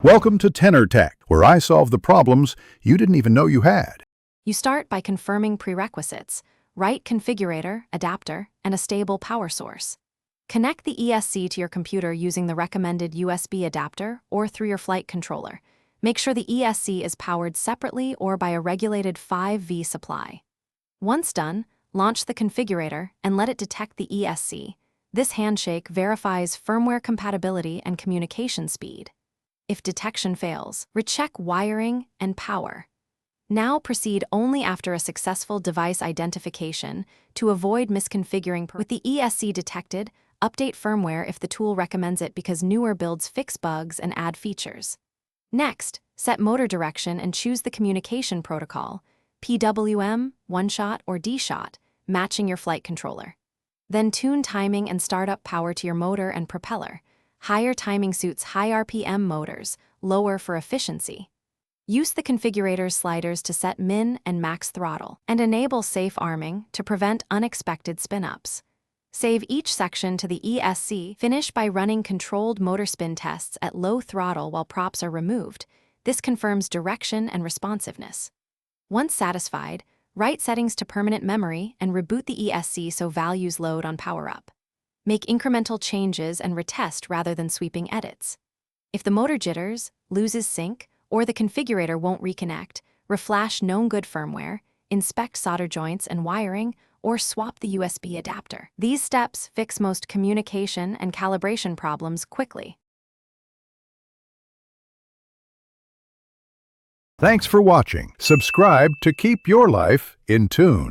Welcome to Tenor Tech, where I solve the problems you didn't even know you had. You start by confirming prerequisites: right configurator, adapter, and a stable power source. Connect the ESC to your computer using the recommended USB adapter or through your flight controller. Make sure the ESC is powered separately or by a regulated 5V supply. Once done, launch the configurator and let it detect the ESC. This handshake verifies firmware compatibility and communication speed. If detection fails, recheck wiring and power. Now proceed only after a successful device identification to avoid misconfiguring. With the ESC detected, update firmware if the tool recommends it because newer builds fix bugs and add features. Next, set motor direction and choose the communication protocol, PWM, one-shot, or D-shot, matching your flight controller. Then tune timing and start up power to your motor and propeller. Higher timing suits high RPM motors, lower for efficiency. Use the configurator's sliders to set min and max throttle, and enable safe arming to prevent unexpected spin-ups. Save each section to the ESC. Finish by running controlled motor spin tests at low throttle while props are removed. This confirms direction and responsiveness. Once satisfied, write settings to permanent memory and reboot the ESC so values load on power-up. Make incremental changes and retest rather than sweeping edits. If the motor jitters, loses sync, or the configurator won't reconnect, reflash known good firmware, inspect solder joints and wiring, or swap the USB adapter. These steps fix most communication and calibration problems quickly. Thanks for watching. Subscribe to keep your life in tune.